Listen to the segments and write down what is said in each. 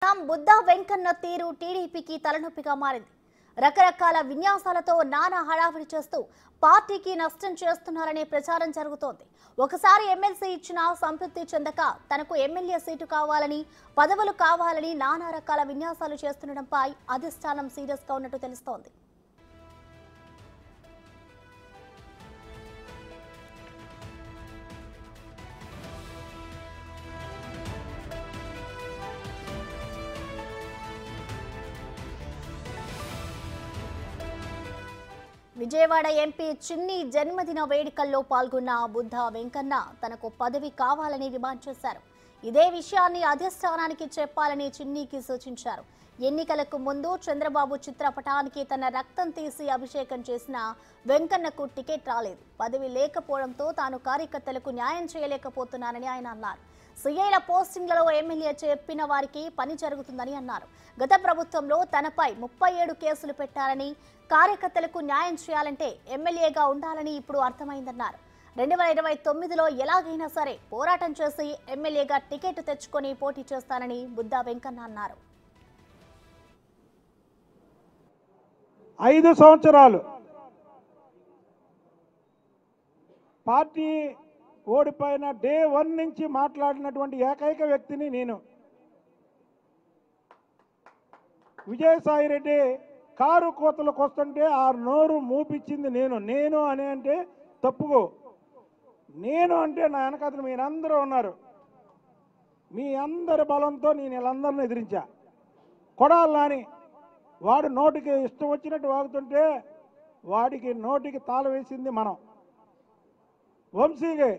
చూస్తున్నాం. బుద్ధా వెంకన్న తీరు టీడీపీకి తలనొప్పిగా మారింది. రకరకాల విన్యాసాలతో నానా హడావిడి చేస్తూ పార్టీకి నష్టం చేస్తున్నారనే ప్రచారం జరుగుతోంది. ఒకసారి ఎమ్మెల్సీ ఇచ్చినా సంతృప్తి చెందక తనకు ఎమ్మెల్యే సీటు కావాలని, పదవులు కావాలని నానా రకాల విన్యాసాలు చేస్తుండటంపై అధిష్టానం సీరియస్ గా ఉన్నట్టు తెలుస్తోంది. విజయవాడ ఎంపీ చిన్ని జన్మదిన వేడుకల్లో పాల్గొన్న బుద్ధా వెంకన్న తనకు పదవి కావాలని డిమాండ్ చేశారు. ఇదే విషయాన్ని అధిష్టానానికి చెప్పాలని చిన్నికి సూచించారు. ఎన్నికలకు ముందు చంద్రబాబు చిత్రపటానికి తన రక్తం తీసి అభిషేకం చేసిన వెంకన్నకు టికెట్ రాలేదు. పదవి లేకపోవడంతో తాను కార్యకర్తలకు న్యాయం చేయలేకపోతున్నానని ఆయన అన్నారు. సీఐల పోస్టింగ్లలో ఎమ్మెల్యే చెప్పిన వారికి పని జరుగుతుందని అన్నారు. గత ప్రభుత్వంలో తనపై 37 కేసులు పెట్టారని, కార్యకర్తలకు న్యాయం చేయాలంటే ఎమ్మెల్యేగా ఉండాలని ఇప్పుడు అర్థమైందన్నారు. 2029లో ఎలాగైనా సరే పోరాటం చేసి ఎమ్మెల్యేగా టికెట్ తెచ్చుకొని పోటీ చేస్తానని బుద్ధా వెంకన్న అన్నారు. 5 సంవత్సరాలు పార్టీ ఓడిపోయిన డే 1 నుంచి మాట్లాడినటువంటి ఏకైక వ్యక్తిని నేను. విజయసాయిరెడ్డి కారు కోతలకు వస్తుంటే ఆ నోరు మూపించింది నేను అని అంటే తప్పుకో. నేను అంటే నా వెనకాతలు మీరందరూ ఉన్నారు. మీ అందరి బలంతో నేను వీళ్ళందరిని ఎదిరించా. కొడాలని వాడు నోటికి ఇష్టం వచ్చినట్టు వాగుతుంటే వాడికి నోటికి తాళం వేసింది మనం. వంశీగే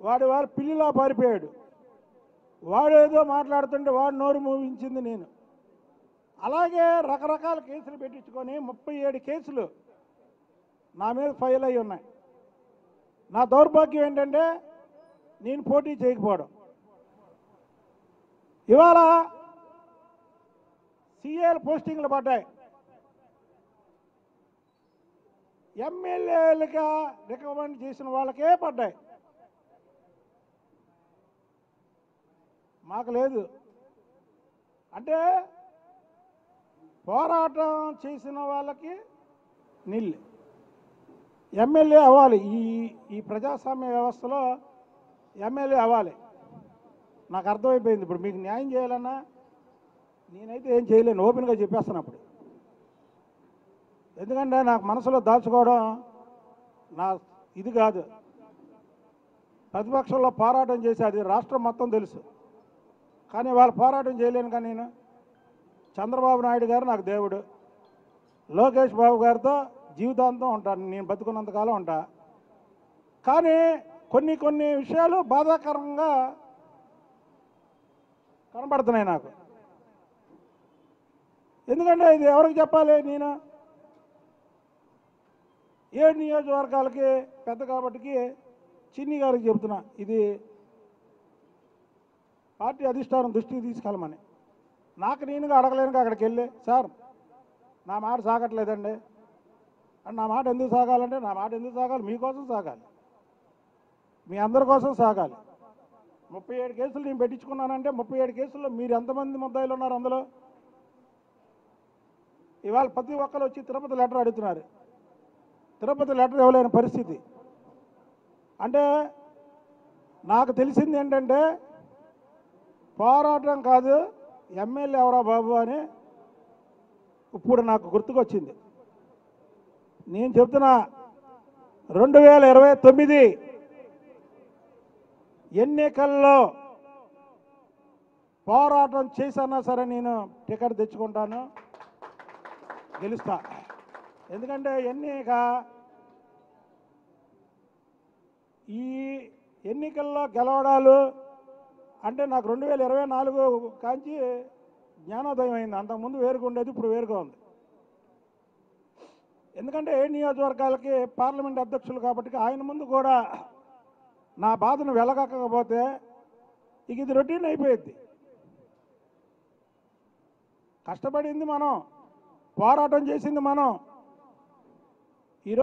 వాడు పిల్లిలా పారిపోయాడు. వాడు ఏదో మాట్లాడుతుంటే వాడు నోరు మూవించింది నేను. అలాగే రకరకాల కేసులు పెట్టించుకొని 37 కేసులు నా మీద ఫైల్ అయి ఉన్నాయి. నా దౌర్భాగ్యం ఏంటంటే నేను పోటీ చేయకపోవడం. ఇవాళ సీఏల పోస్టింగ్లు పడ్డాయి. ఎమ్మెల్యేలుగా రికమెండ్ చేసిన వాళ్ళకే పడ్డాయి, మాకు లేదు. అంటే పోరాటం చేసిన వాళ్ళకి నిల్ ఎమ్మెల్యే అవ్వాలి. ఈ ప్రజాస్వామ్య వ్యవస్థలో ఎమ్మెల్యే అవ్వాలి. నాకు అర్థమైపోయింది. ఇప్పుడు మీకు న్యాయం చేయాలన్నా నేనైతే ఏం చేయలేను, ఓపెన్గా చెప్పేస్తాను. అప్పుడు ఎందుకంటే నాకు మనసులో దాచుకోవడం నా ఇది కాదు. ప్రతిపక్షంలో పోరాటం చేసి అది రాష్ట్రం మొత్తం తెలుసు. కానీ వాళ్ళు పోరాటం చేయలేను. కానీ నేను చంద్రబాబు నాయుడు గారు నాకు దేవుడు, లోకేష్ బాబు గారితో జీవితాంతం ఉంటాను. నేను బతుకున్నంతకాలం ఉంటా. కానీ కొన్ని విషయాలు బాధాకరంగా కనబడుతున్నాయి నాకు. ఎందుకంటే ఇది ఎవరికి చెప్పాలి? నేను 7 నియోజకవర్గాలకి పెద్ద కాబట్టికి చిన్ని గారికి చెబుతున్నా, ఇది పార్టీ అధిష్టానం దృష్టికి తీసుకెళ్ళమని. నాకు నేనుగా అడగలేనుగా అక్కడికి వెళ్ళి, సార్ నా మాట సాగట్లేదండి అని. నా మాట ఎందుకు సాగాలంటే నా మాట ఎందుకు సాగాలి? మీకోసం సాగాలి, మీ అందరి కోసం సాగాలి. 37 కేసులు నేను పెట్టించుకున్నానంటే 37 కేసుల్లో మీరు ఎంతమంది ముద్దాయిలు ఉన్నారు అందులో? ఇవాళ ప్రతి ఒక్కరు వచ్చి తిరుపతి లెటర్ అడుగుతున్నారు. తిరుపతి లెటర్ ఇవ్వలేని పరిస్థితి. అంటే నాకు తెలిసింది ఏంటంటే పోరాటం కాదు, ఎమ్మెల్యే ఎవరా బాబు అని ఇప్పుడు నాకు గుర్తుకొచ్చింది. నేను చెప్తున్నా, 2029 ఎన్నికల్లో పోరాటం చేసన్నా సరే నేను టికెట్ తెచ్చుకుంటాను, గెలుస్తా. ఎందుకంటే ఈ ఎన్నికల్లో గెలవడాలు అంటే నాకు 2024 కాంచి జ్ఞానోదయం అయింది. అంతకుముందు వేరుగా ఉండేది, ఇప్పుడు వేరుగా ఉంది. ఎందుకంటే 7 నియోజకవర్గాలకి పార్లమెంట్ అధ్యక్షులు కాబట్టి ఆయన ముందు కూడా నా బాధను వెలగకపోతే ఇక ఇది రొటీన్ అయిపోయింది. కష్టపడింది మనం, పోరాటం చేసింది మనం,